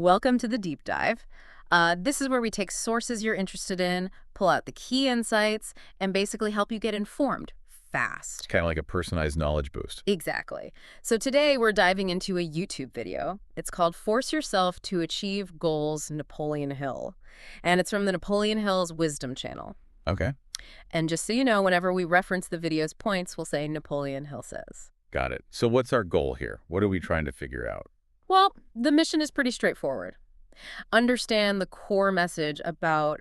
Welcome to the deep dive. This is where we take sources you're interested in, pull out the key insights, and basically help you get informed fast. Kind of like a personalized knowledge boost. Exactly. So today we're diving into a YouTube video. It's called Force Yourself to Achieve Goals, Napoleon Hill. And it's from the Napoleon Hill's Wisdom channel. Okay, And just so you know, whenever we reference the video's points, we'll say Napoleon Hill says. got it. So what's our goal here? What are we trying to figure out? Well, the mission is pretty straightforward. Understand the core message about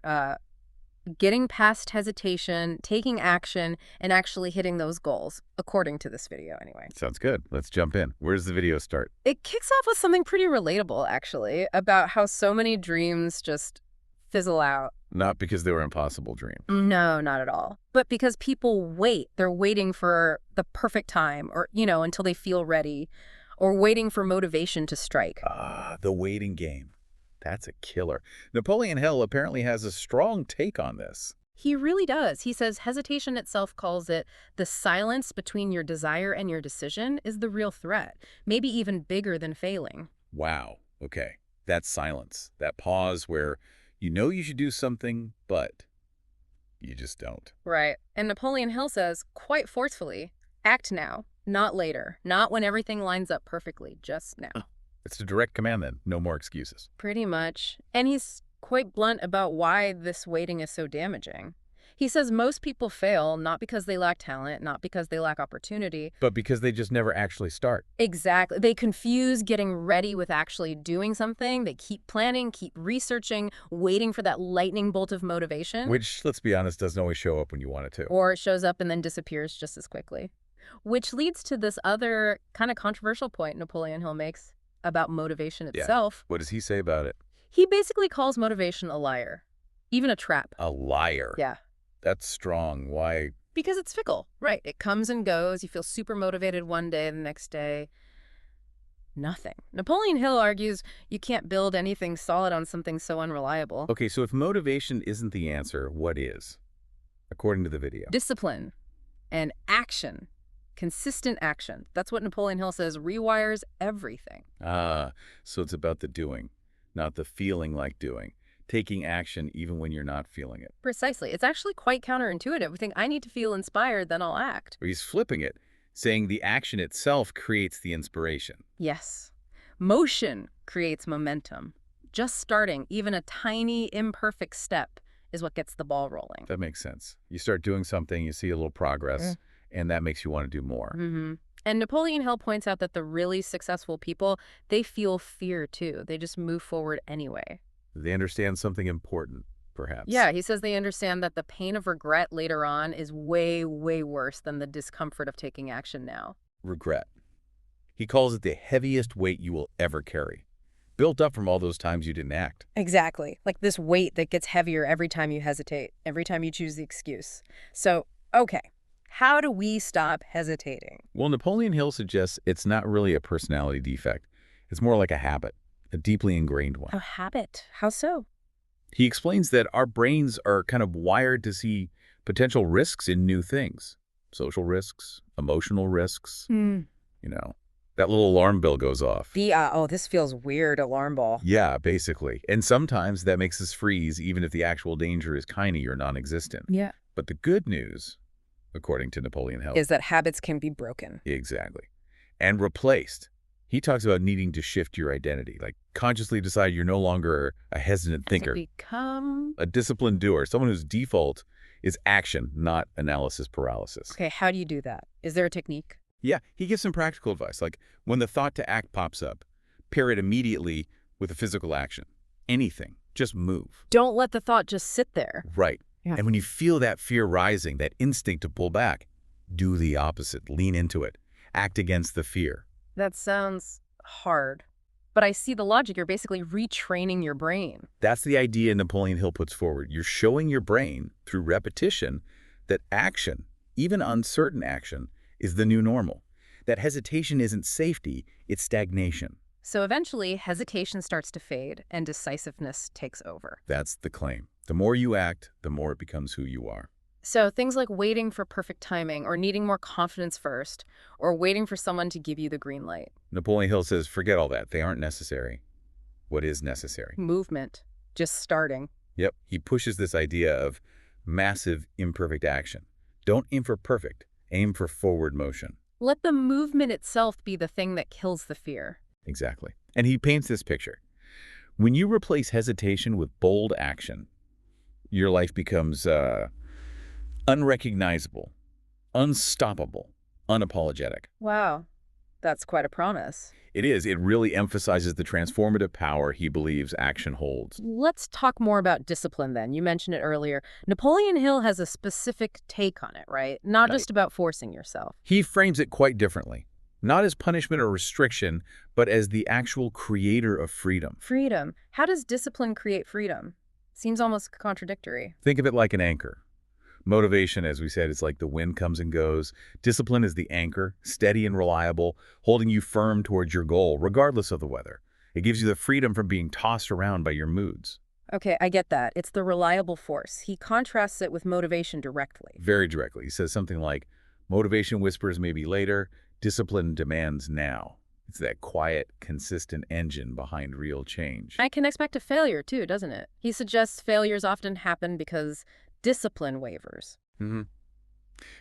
getting past hesitation, taking action, and actually hitting those goals, according to this video anyway. Sounds good. Let's jump in. Where does the video start? It kicks off with something pretty relatable, actually, about how so many dreams just fizzle out. Not because they were impossible dreams. No, not at all. But because people wait. They're waiting for the perfect time or, until they feel ready or waiting for motivation to strike. The waiting game. That's a killer. Napoleon Hill apparently has a strong take on this. He really does. He says hesitation itself calls it the silence between your desire and your decision is the real threat, maybe even bigger than failing. Wow. Okay. That silence, that pause where you know you should do something, but you just don't. Right. And Napoleon Hill says, quite forcefully, act now, not later, not when everything lines up perfectly, just now. It's a direct command then. No more excuses. Pretty much. And he's quite blunt about why this waiting is so damaging. He says most people fail not because they lack talent, not because they lack opportunity. But because they just never actually start. Exactly. They confuse getting ready with actually doing something. They keep planning, keep researching, waiting for that lightning bolt of motivation. Which, let's be honest, doesn't always show up when you want it to. Or it shows up and then disappears just as quickly. Which leads to this other kind of controversial point Napoleon Hill makes about motivation itself. What does he say about it? He basically calls motivation a liar, even a trap. A liar. Yeah. That's strong. Why? Because it's fickle, right? It comes and goes. You feel super motivated one day, the next day, nothing. Napoleon Hill argues you can't build anything solid on something so unreliable. Okay, so if motivation isn't the answer, what is? According to the video. Discipline and action. Consistent action. That's what Napoleon Hill says rewires everything. So it's about the doing, not the feeling like doing. Taking action even when you're not feeling it. Precisely. It's actually quite counterintuitive. We think I need to feel inspired, then I'll act. Or he's flipping it, saying the action itself creates the inspiration. Yes. Motion creates momentum. Just starting, even a tiny, imperfect step, is what gets the ball rolling. That makes sense. You start doing something, you see a little progress, and that makes you want to do more. And Napoleon Hill points out that the really successful people, they feel fear too. They just move forward anyway. They understand something important, perhaps. Yeah, he says they understand that the pain of regret later on is way, way worse than the discomfort of taking action now. Regret. He calls it the heaviest weight you will ever carry, built up from all those times you didn't act. Exactly. Like this weight that gets heavier every time you hesitate, every time you choose the excuse. So, okay. How do we stop hesitating? Well, Napoleon Hill suggests it's not really a personality defect. It's more like a habit, a deeply ingrained one. A habit? How so? He explains that our brains are kind of wired to see potential risks in new things. Social risks, emotional risks. That little alarm bell goes off. This feels weird, alarm ball. Yeah, basically. And sometimes that makes us freeze even if the actual danger is tiny or non-existent. Yeah. But the good news, according to Napoleon Hill, is that habits can be broken. Exactly. And replaced. He talks about needing to shift your identity, like consciously decide you're no longer a hesitant thinker. To become a disciplined doer, someone whose default is action, not analysis paralysis. Okay, how do you do that? Is there a technique? Yeah, he gives some practical advice, like when the thought to act pops up, pair it immediately with a physical action. Anything, just move. Don't let the thought just sit there. Right. Yeah. And when you feel that fear rising, that instinct to pull back, do the opposite, lean into it, act against the fear. That sounds hard, but I see the logic. You're basically retraining your brain. That's the idea Napoleon Hill puts forward. You're showing your brain through repetition that action, even uncertain action, is the new normal. That hesitation isn't safety, it's stagnation. So eventually, hesitation starts to fade and decisiveness takes over. That's the claim. The more you act, the more it becomes who you are. So things like waiting for perfect timing or needing more confidence first or waiting for someone to give you the green light. Napoleon Hill says, forget all that. They aren't necessary. what is necessary. Movement. Just starting. Yep, he pushes this idea of massive, imperfect action. Don't aim for perfect, aim for forward motion. Let the movement itself be the thing that kills the fear. Exactly. And he paints this picture. When you replace hesitation with bold action, your life becomes unrecognizable, unstoppable, unapologetic. Wow. That's quite a promise. It is. It really emphasizes the transformative power he believes action holds. Let's talk more about discipline then. You mentioned it earlier. Napoleon Hill has a specific take on it, right? Not Right. just about forcing yourself. He frames it quite differently. Not as punishment or restriction, but as the actual creator of freedom. Freedom. How does discipline create freedom? Seems almost contradictory. Think of it like an anchor. Motivation, as we said, is like the wind comes and goes. Discipline is the anchor, steady and reliable, holding you firm towards your goal, regardless of the weather. It gives you the freedom from being tossed around by your moods. Okay, I get that. It's the reliable force. He contrasts it with motivation directly. Very directly. He says something like, motivation whispers maybe later, discipline demands now. It's that quiet, consistent engine behind real change. I can expect a failure too, doesn't it? He suggests failures often happen because discipline wavers. hmm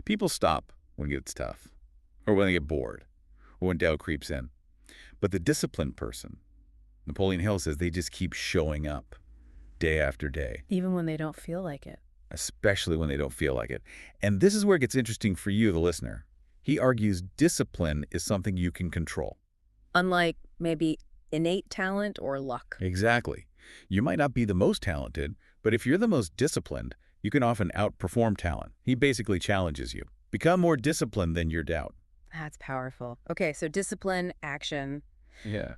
People stop when it gets tough, or when they get bored, or when doubt creeps in. But the disciplined person, Napoleon Hill says, they just keep showing up day after day, Even when they don't feel like it. especially when they don't feel like it. And this is where it gets interesting for you, the listener. He argues discipline is something you can control. Unlike maybe innate talent or luck. Exactly. You might not be the most talented, but if you're the most disciplined, you can often outperform talent. He basically challenges you. Become more disciplined than your doubt. That's powerful. Okay, so discipline, action. Yeah.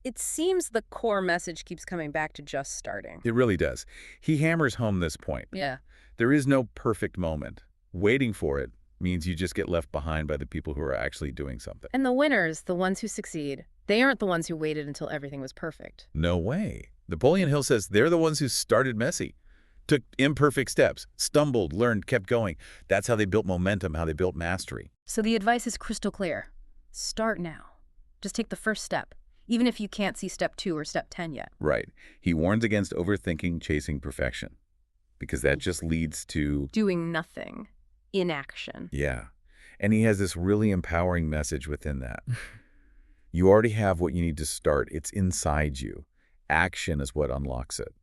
It seems the core message keeps coming back to just starting. It really does. He hammers home this point. Yeah. There is no perfect moment. Waiting for it means you just get left behind by the people who are actually doing something. And the winners, the ones who succeed, they aren't the ones who waited until everything was perfect. No way. Napoleon Hill says they're the ones who started messy, took imperfect steps, stumbled, learned, kept going. That's how they built momentum, how they built mastery. So the advice is crystal clear. Start now. Just take the first step, even if you can't see step 2 or step 10 yet. Right. He warns against overthinking, chasing perfection, because that just leads to, Doing nothing. Inaction. yeah. And he has this really empowering message within that. You already have what you need to start. It's inside you. Action is what unlocks it.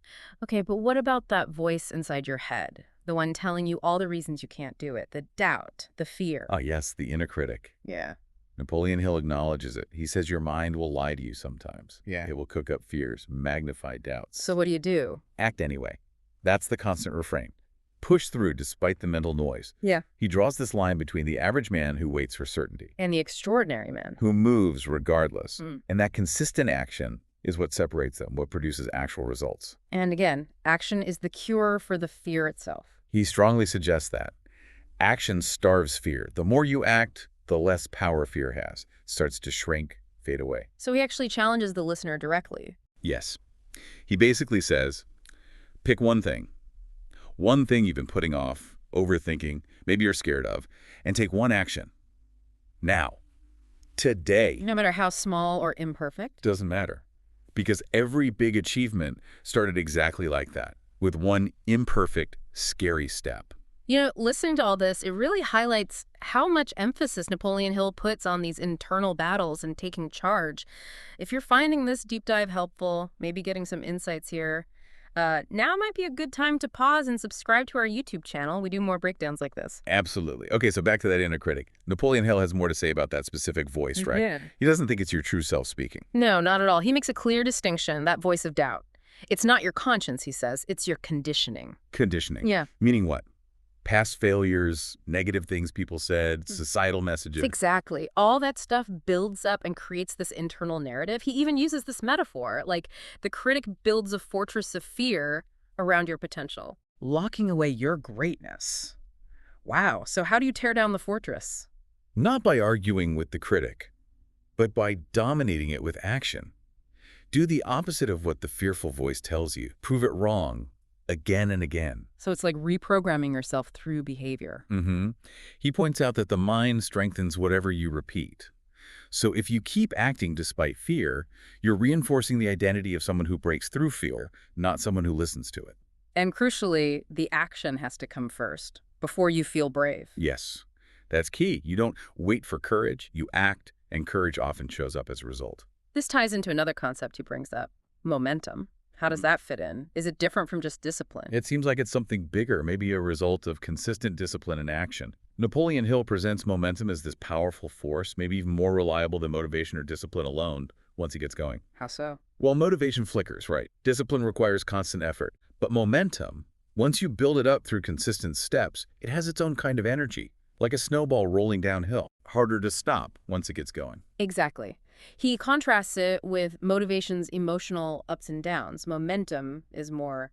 Okay, but what about that voice inside your head? The one telling you all the reasons you can't do it. The doubt, the fear. Ah, yes, the inner critic. Yeah. Napoleon Hill acknowledges it. He says your mind will lie to you sometimes. Yeah. It will cook up fears, magnify doubts. So what do you do? Act anyway. That's the constant refrain. Push through despite the mental noise. Yeah. He draws this line between the average man who waits for certainty, And the extraordinary man. who moves regardless. Mm. And that consistent action is what separates them, what produces actual results. And again, action is the cure for the fear itself. He strongly suggests that. Action starves fear. The more you act, the less power fear has. It starts to shrink, fade away. So he actually challenges the listener directly. Yes. He basically says, pick one thing you've been putting off, overthinking, maybe you're scared of, and take one action. Now. Today. No matter how small or imperfect. Doesn't matter. Because every big achievement started exactly like that, with one imperfect, scary step. You know, listening to all this, it really highlights how much emphasis Napoleon Hill puts on these internal battles and taking charge. If you're finding this deep dive helpful, maybe getting some insights here, now might be a good time to pause and subscribe to our YouTube channel. We do more breakdowns like this. Absolutely. Okay, so back to that inner critic. Napoleon Hill has more to say about that specific voice, right? Yeah. He doesn't think it's your true self speaking. No, not at all. He makes a clear distinction, that voice of doubt. It's not your conscience, he says. It's your conditioning. Conditioning. Yeah. Meaning what? Past failures, negative things people said, societal messages. Exactly. All that stuff builds up and creates this internal narrative. He even uses this metaphor, like the critic builds a fortress of fear around your potential. Locking away your greatness. Wow. So how do you tear down the fortress? Not by arguing with the critic, but by dominating it with action. Do the opposite of what the fearful voice tells you. Prove it wrong again and again. So it's like reprogramming yourself through behavior. He points out that the mind strengthens whatever you repeat. So if you keep acting despite fear, you're reinforcing the identity of someone who breaks through fear, not someone who listens to it. And crucially, the action has to come first, before you feel brave. Yes, that's key. You don't wait for courage, you act, and courage often shows up as a result. This ties into another concept he brings up, momentum. How does that fit in? Is it different from just discipline? It seems like it's something bigger, maybe a result of consistent discipline and action. Napoleon Hill presents momentum as this powerful force, maybe even more reliable than motivation or discipline alone once he gets going. How so? Well, motivation flickers, right? Discipline requires constant effort. But momentum, once you build it up through consistent steps, it has its own kind of energy, like a snowball rolling downhill, harder to stop once it gets going. Exactly. He contrasts it with motivation's emotional ups and downs. Momentum is more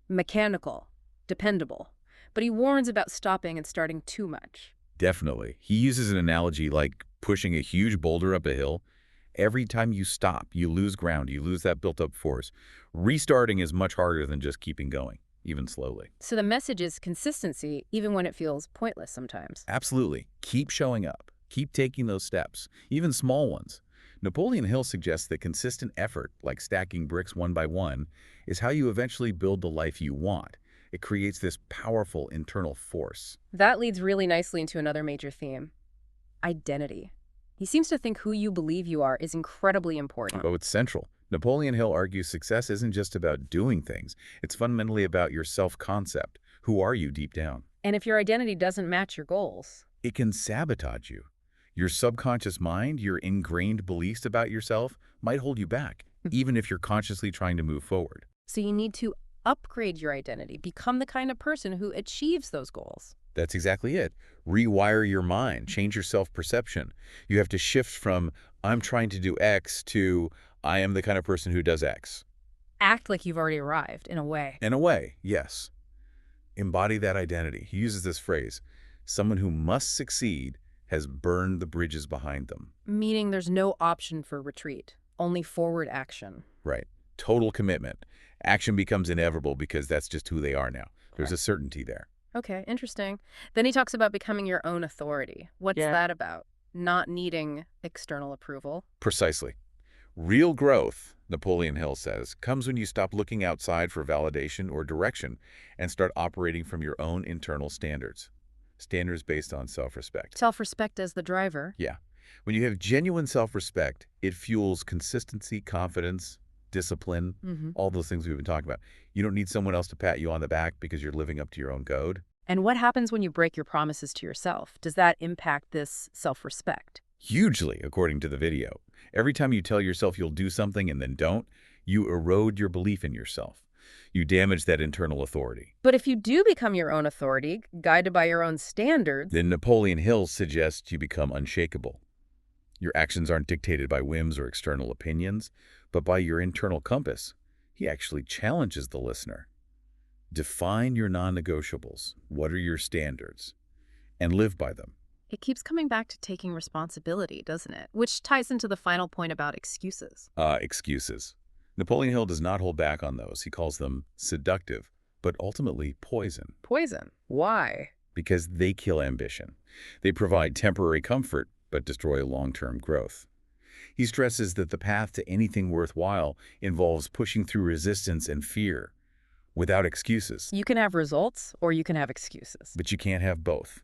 mechanical, dependable. But he warns about stopping and starting too much. Definitely. He uses an analogy like pushing a huge boulder up a hill. Every time you stop, you lose ground, you lose that built-up force. Restarting is much harder than just keeping going, even slowly. So the message is consistency, even when it feels pointless sometimes. Absolutely. Keep showing up. Keep taking those steps, even small ones. Napoleon Hill suggests that consistent effort, like stacking bricks one by one, is how you eventually build the life you want. It creates this powerful internal force. That leads really nicely into another major theme, identity. He seems to think who you believe you are is incredibly important. Oh, it's central. Napoleon Hill argues success isn't just about doing things. It's fundamentally about your self-concept. Who are you deep down? And if your identity doesn't match your goals, It can sabotage you. Your subconscious mind, your ingrained beliefs about yourself, might hold you back, even if you're consciously trying to move forward. so you need to upgrade your identity, become the kind of person who achieves those goals. That's exactly it. Rewire your mind, change your self-perception. You have to shift from, I'm trying to do X, to, I am the kind of person who does X. Act like you've already arrived, in a way. In a way, yes. Embody that identity. He uses this phrase, someone who must succeed has burned the bridges behind them. Meaning there's no option for retreat, only forward action. Right. Total commitment. Action becomes inevitable because that's just who they are now. There's a certainty there. Okay, interesting. Then he talks about becoming your own authority. What's that about? Not needing external approval. Precisely. Real growth, Napoleon Hill says, comes when you stop looking outside for validation or direction and start operating from your own internal standards. Standards based on self-respect. Self-respect as the driver. Yeah. When you have genuine self-respect, it fuels consistency, confidence, discipline, all those things we've been talking about. You don't need someone else to pat you on the back because you're living up to your own code. And what happens when you break your promises to yourself? Does that impact this self-respect? Hugely, according to the video. Every time you tell yourself you'll do something and then don't, you erode your belief in yourself. You damage that internal authority. But if you do become your own authority, guided by your own standards, Then Napoleon Hill suggests you become unshakable. Your actions aren't dictated by whims or external opinions, but by your internal compass. He actually challenges the listener. Define your non-negotiables. What are your standards? And live by them. it keeps coming back to taking responsibility, doesn't it? Which ties into the final point about excuses. Excuses. Napoleon Hill does not hold back on those. He calls them seductive, but ultimately poison, Poison. Why? because they kill ambition. They provide temporary comfort, but destroy long-term growth. He stresses that the path to anything worthwhile involves pushing through resistance and fear, without excuses. You can have results or you can have excuses. But you can't have both.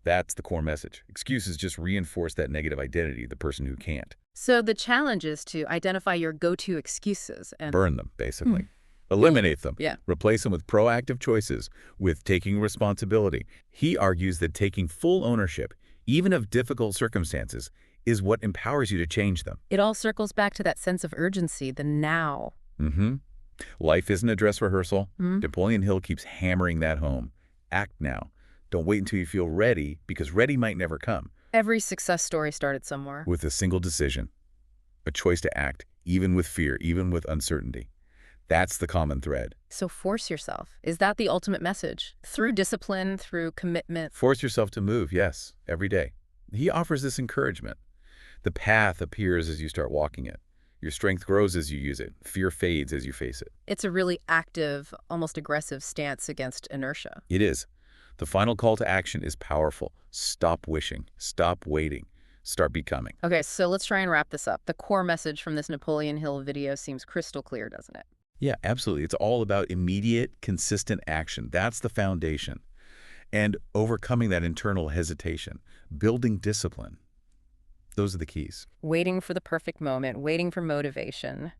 That's the core message. Excuses just reinforce that negative identity, the person who can't. So the challenge is to identify your go-to excuses and Burn them, basically. Eliminate them. Yeah. Replace them with proactive choices, with taking responsibility. He argues that taking full ownership, even of difficult circumstances, is what empowers you to change them. it all circles back to that sense of urgency, the now. Life isn't a dress rehearsal. Napoleon Hill keeps hammering that home. Act now. Don't wait until you feel ready, because ready might never come. Every success story started somewhere. With a single decision. A choice to act, even with fear, even with uncertainty. That's the common thread. So force yourself. Is that the ultimate message? Through discipline, through commitment. Force yourself to move, yes, every day. He offers this encouragement. The path appears as you start walking it. Your strength grows as you use it. Fear fades as you face it. It's a really active, almost aggressive stance against inertia. It is. The final call to action is powerful. Stop wishing. Stop waiting. start becoming. Okay, so let's try and wrap this up. The core message from this Napoleon Hill video seems crystal clear, doesn't it? Yeah, absolutely. It's all about immediate, consistent action. That's the foundation. And overcoming that internal hesitation, building discipline. Those are the keys. Waiting for the perfect moment, waiting for motivation.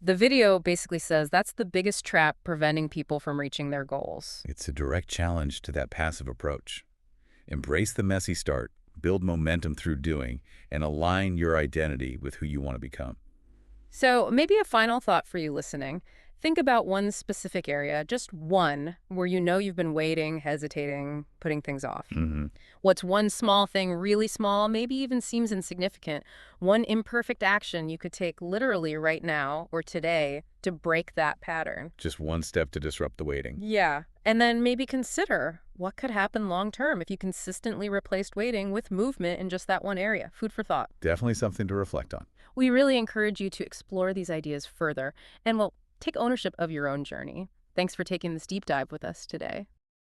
The video basically says that's the biggest trap preventing people from reaching their goals. It's a direct challenge to that passive approach. Embrace the messy start, build momentum through doing, and align your identity with who you want to become. So maybe a final thought for you listening. Think about one specific area, just one, where you know you've been waiting, hesitating, putting things off. Hmm. What's one small thing, really small, maybe even seems insignificant, one imperfect action you could take literally right now or today to break that pattern? Just one step to disrupt the waiting. Yeah. And then maybe consider what could happen long term if you consistently replaced waiting with movement in just that one area. Food for thought. Definitely something to reflect on. We really encourage you to explore these ideas further and, well, take ownership of your own journey. Thanks for taking this deep dive with us today.